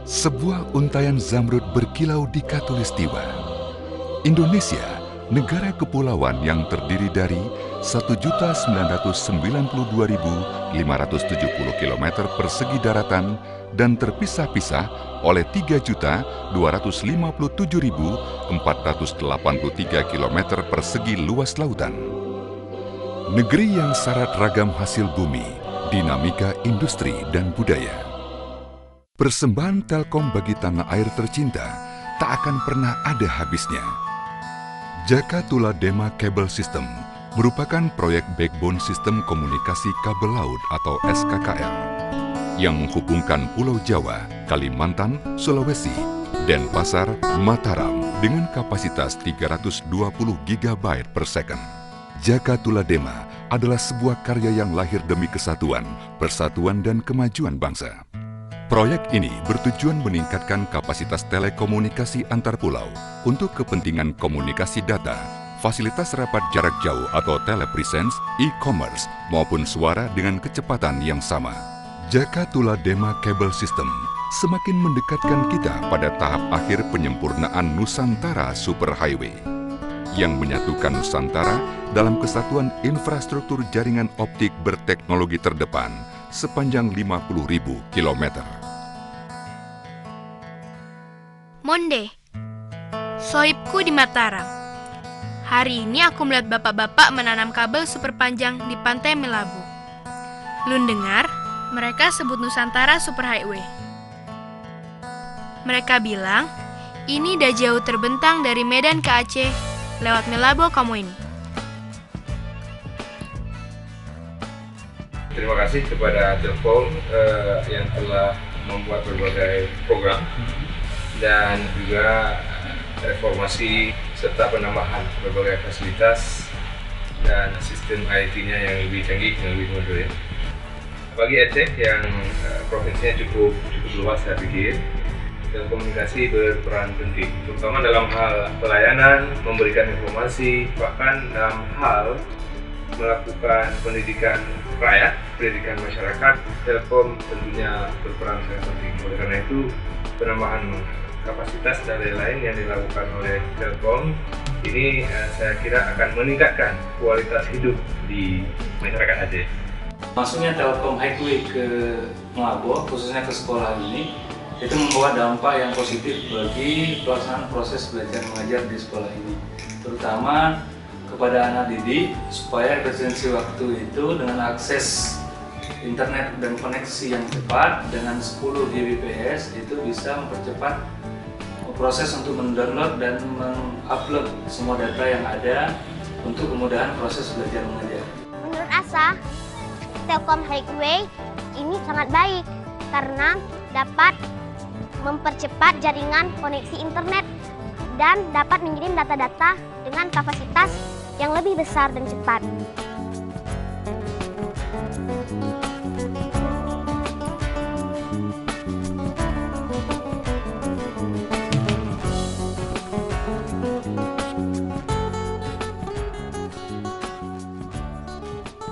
Sebuah untayan zamrud berkilau di khatulistiwa. Indonesia, negara kepulauan yang terdiri dari 1.992.570 km persegi daratan dan terpisah-pisah oleh 3.257.483 km persegi luas lautan. Negeri yang syarat ragam hasil bumi, dinamika industri dan budaya. Persembahan Telkom bagi tanah air tercinta tak akan pernah ada habisnya. Jaka Tula Dema Cable System merupakan proyek backbone sistem komunikasi kabel laut atau SKKL yang menghubungkan Pulau Jawa, Kalimantan, Sulawesi, Denpasar, Mataram dengan kapasitas 320 GB per second. Jaka Tula Dema adalah sebuah karya yang lahir demi kesatuan, persatuan dan kemajuan bangsa. Proyek ini bertujuan meningkatkan kapasitas telekomunikasi antar pulau untuk kepentingan komunikasi data, fasilitas rapat jarak jauh atau telepresence, e-commerce, maupun suara dengan kecepatan yang sama. Jaka Tula Dema Cable System semakin mendekatkan kita pada tahap akhir penyempurnaan Nusantara Superhighway yang menyatukan Nusantara dalam kesatuan infrastruktur jaringan optik berteknologi terdepan sepanjang 50.000 km. Monde, sohibku di Mataram. Hari ini aku melihat bapak-bapak menanam kabel super panjang di pantai Melabu. Lun dengar, mereka sebut Nusantara Superhighway. Mereka bilang, ini dah jauh terbentang dari Medan ke Aceh lewat Melabu kamu ini. Terima kasih kepada Telkom yang telah membuat berbagai program dan juga reformasi serta penambahan berbagai fasilitas dan sistem IT-nya yang lebih canggih, yang lebih modern. Bagi Aceh yang provinsinya cukup luas, saya pikir telekomunikasi berperan penting, terutama dalam hal pelayanan, memberikan informasi, bahkan dalam hal melakukan pendidikan rakyat, pendidikan masyarakat. Telkom tentunya berperan sangat penting. Oleh karena itu, penambahan kapasitas dan lain-lain yang dilakukan oleh Telkom ini saya kira akan meningkatkan kualitas hidup di masyarakat Aceh. Masuknya Telkom Highway ke Melabu, khususnya ke sekolah ini, itu membawa dampak yang positif bagi pelaksanaan proses belajar mengajar di sekolah ini, terutama kepada anak didik supaya efisiensi waktu itu dengan akses internet dan koneksi yang cepat dengan 10 Gbps itu bisa mempercepat proses untuk mendownload dan mengupload semua data yang ada untuk kemudahan proses belajar mengajar. Menurut Asa, Telkom Highway ini sangat baik karena dapat mempercepat jaringan koneksi internet dan dapat mengirim data-data dengan kapasitas yang lebih besar dan cepat.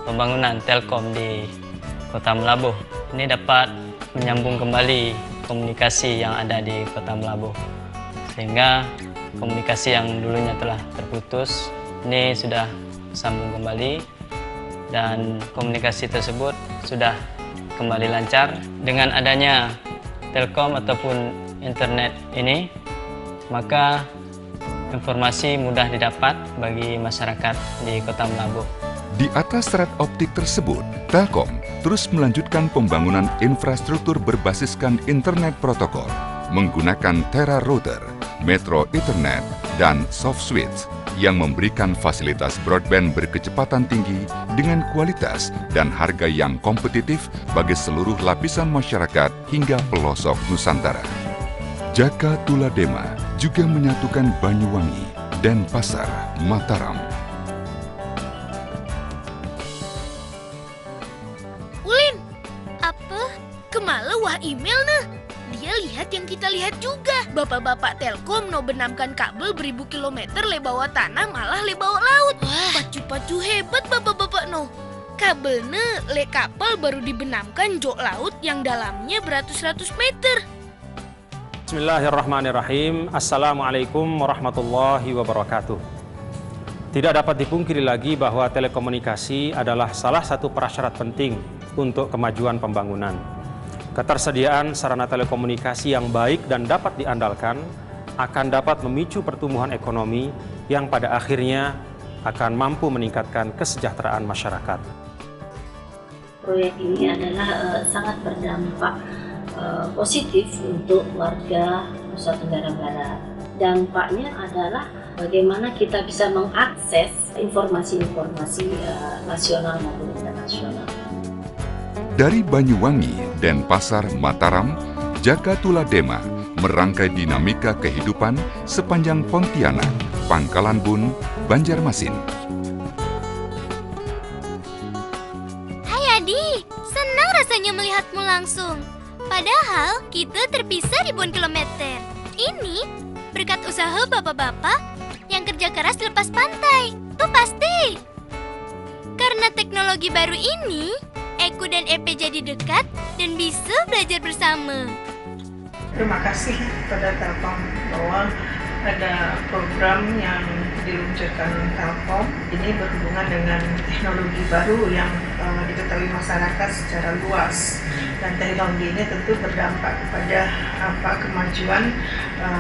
Pembangunan Telkom di Kota Melabu ini dapat menyambung kembali komunikasi yang ada di Kota Melabu, sehingga komunikasi yang dulunya telah terputus ini sudah sambung kembali dan komunikasi tersebut sudah kembali lancar. Dengan adanya Telkom ataupun internet ini, maka informasi mudah didapat bagi masyarakat di Kota Melabu. Di atas serat optik tersebut, Telkom terus melanjutkan pembangunan infrastruktur berbasiskan internet protokol menggunakan Tera Router, Metro Ethernet, dan Soft Switch yang memberikan fasilitas broadband berkecepatan tinggi dengan kualitas dan harga yang kompetitif bagi seluruh lapisan masyarakat hingga pelosok Nusantara. Jaka Tula Dema juga menyatukan Banyuwangi, Denpasar, Mataram. Ulin, apa? Kemala wah email nah. Dia lihat yang kita lihat juga. Bapak-bapak Telkom no benamkan kabel beribu kilometer le bawah tanah malah le bawah laut. Wah, pacu-pacu hebat bapak-bapak no. Kabelnya le kapal baru dibenamkan jok laut yang dalamnya beratus-ratus meter. Bismillahirrahmanirrahim. Assalamualaikum warahmatullahi wabarakatuh. Tidak dapat dipungkiri lagi bahwa telekomunikasi adalah salah satu prasyarat penting untuk kemajuan pembangunan. Ketersediaan sarana telekomunikasi yang baik dan dapat diandalkan akan dapat memicu pertumbuhan ekonomi yang pada akhirnya akan mampu meningkatkan kesejahteraan masyarakat. Proyek ini adalah sangat berdampak positif untuk warga Nusa Tenggara Barat. Dampaknya adalah bagaimana kita bisa mengakses informasi-informasi nasional maupun internasional. Dari Banyuwangi, Denpasar, Mataram, Jakatuladema merangkai dinamika kehidupan sepanjang Pontianak, Pangkalan Bun, Banjarmasin. Hai Adi, senang rasanya melihatmu langsung. Padahal kita terpisah ribuan kilometer. Ini berkat usaha bapak-bapak yang kerja keras di lepas pantai. Tuh pasti. Karena teknologi baru ini, Eku dan Epe jadi dekat dan bisa belajar bersama. Terima kasih kepada Telkom bahwa ada program yang diluncurkan Telkom. Ini berhubungan dengan teknologi baru yang diketahui masyarakat secara luas. Dan teknologi ini tentu berdampak kepada kemajuan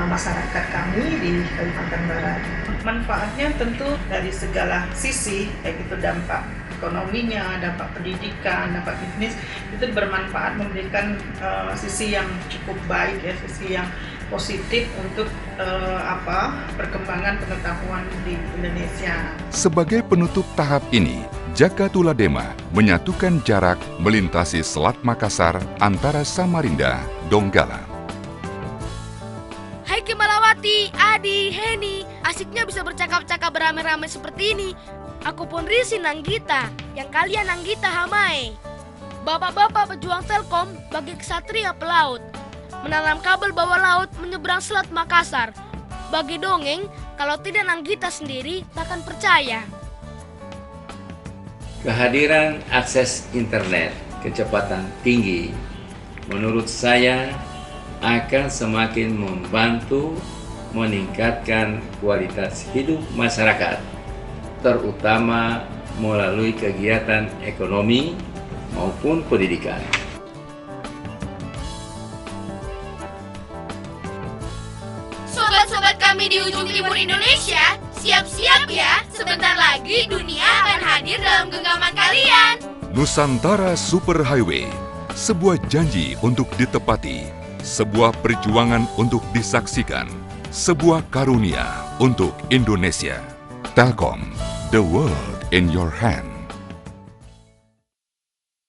masyarakat kami di Kalimantan Barat. Manfaatnya tentu dari segala sisi, baik itu dampak ekonominya, dampak pendidikan, dampak bisnis, itu bermanfaat, memberikan sisi yang cukup baik, ya, sisi yang positif untuk perkembangan pengetahuan di Indonesia. Sebagai penutup tahap ini, Jakatuladema menyatukan jarak melintasi Selat Makassar antara Samarinda, Donggala. Hai Kemalawati, Adi, Heni, asiknya bisa bercakap-cakap beramai-ramai seperti ini. Aku pun risih Nanggita, yang kalian Nanggita Hamae. Bapak-bapak pejuang Telkom bagi kesatria pelaut. Menanam kabel bawah laut menyeberang Selat Makassar. Bagi dongeng, kalau tidak Nanggita sendiri takkan percaya. Kehadiran akses internet kecepatan tinggi menurut saya akan semakin membantu meningkatkan kualitas hidup masyarakat, terutama melalui kegiatan ekonomi maupun pendidikan. Sobat-sobat kami di ujung timur Indonesia, siap-siap ya, sebentar lagi dunia akan hadir dalam genggaman kalian. Nusantara Superhighway, sebuah janji untuk ditepati, sebuah perjuangan untuk disaksikan, sebuah karunia untuk Indonesia. Telkom, the world in your hand.